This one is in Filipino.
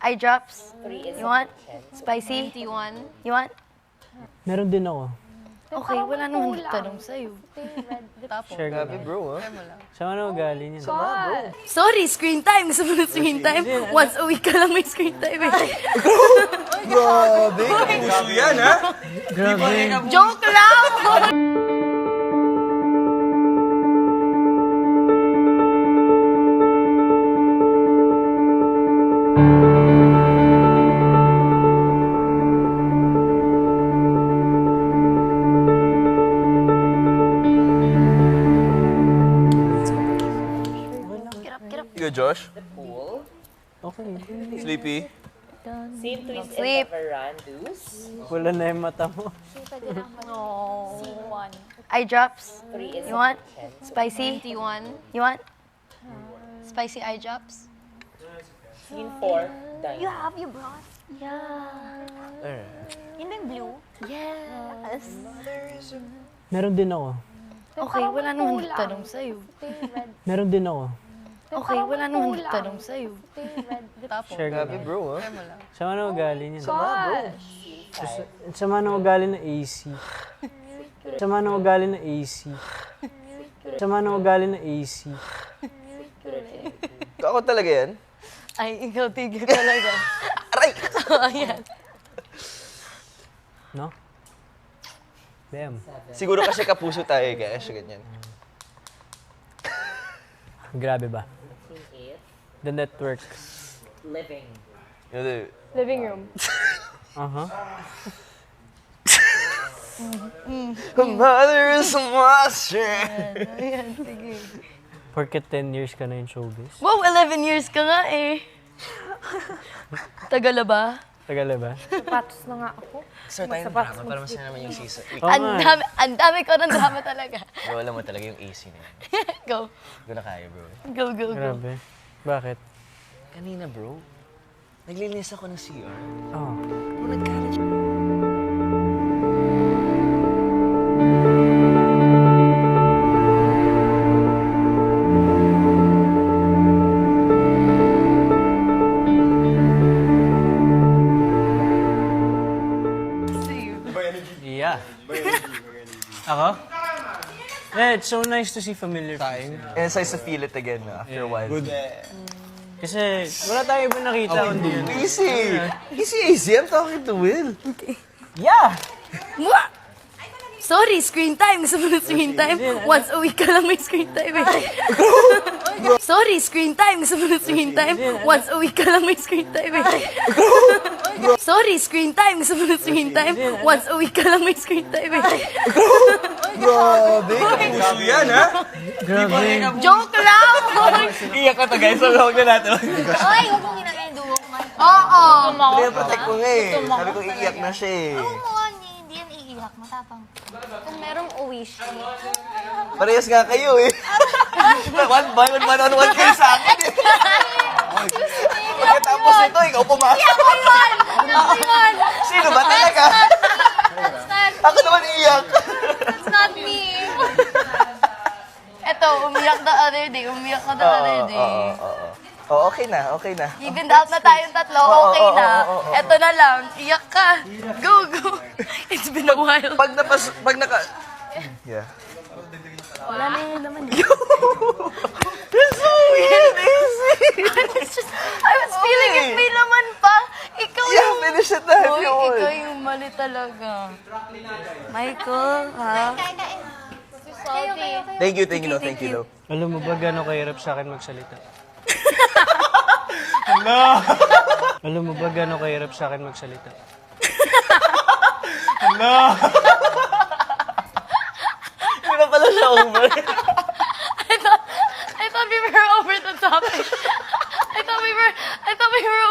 Eye drops? You want? Spicy? 21. You want? Meron din ako. Okay, wala naman tanong sa'yo. Tapos. Share ka Grabe, lang. bro, ha? Saan ano galing yan? Sorry, screen time. Gusto mo na screen time? Once a week ka lang may screen time eh. Grabe, kapuso yan, ha? Grabe. Joke lang! You, Josh? Okay. Sleepy? Same twist Sleep. in the verandas. Wala na yung mata mo. Eye drops? 3 is You want? Spicy? 21. You want? Spicy eye drops. Scene 4, dining. Have you brought? Yeah. Yun yung blue? Yes. Meron din ako. Okay, wala naman tanong sa'yo. Meron din ako. Okay, wala naman tanong sa'yo. Tapos. Share ka Grabe, lang. bro, ha? Saan ano galing yan? Sama na ugali ng AC. Sama na ugali ng AC. Sama na ugali ng AC. Ako talaga yan? Ay, ikaw tigil talaga. Aray! Ayan. No? Damn. Siguro kasi kapuso tayo, kaya siya ganyan. Grabe ba? Scene The network. 8, living. Yun, Living room. Aha. A mother is a monster! Ayan, sige. Porket 10 years ka na in showbiz. Wow, 11 years ka nga eh. Tagala ba? Tagal ba? Sapatos na nga ako. Start tayo ng drama para masaya naman yung season. Oo nga. Ang dami ko ng drama talaga. Bro, alam mo talaga yung AC na yan. Go. Hindi ko na kaya, bro. Go, go, go. Grabe. Bakit? Kanina, bro, naglilinis ako ng CR. Oh. Bro, nagkalat siya. Yeah. Ako? Yeah, it's so nice to see familiar faces. And it's nice to feel it again after a while. Good. Kasi wala tayong ibang nakita kundi yun. Easy! Easy! I'm talking to Will. Yeah! Mwah! Sorry, screen time. Gusto mo na screen time? Once a week ka lang may screen time eh. Sorry, screen time. Gusto mo na screen time? Once a week ka lang may screen time eh. Sorry, screen time. Gusto mo na screen time? Once a week ka lang may screen time eh. Grabe, kapuso yan, ha? Grabe. Joke lang! Iyak ka to, guys. So, huwag na natin. Ay, huwag mong ginagawa yung dugo ko. Oo. Pinaprotect ko nga eh. Sabi ko, iiyak na siya eh. Hindi yan iiyak. Matapang. Kung merong wish. Parehas nga kayo eh. One by one kayo sa akin eh. Pagkatapos nito, ikaw pumasok. Sino ba talaga? Ako naman iiyak. It's not me. Eto, umiyak the other day. Umiyak ka the other day. Oo, okay na, okay na. Even out na tayong tatlo, okay na. Eto na lang, iyak ka. Go, go. It's been a while. Pag naka... Yeah. Wala na yun naman. That's so weird, easy. I was feeling it may laman pa. Ikaw Yeah, yung... finish it na. Uy, ikaw yung mali talaga. Michael, ha? Thank you, Lo. Alam mo ba gano'ng kahirap sa akin magsalita? Alam mo ba gano'ng kahirap sa akin magsalita? Hindi na pala siya over. I thought we were over the topic. I thought we were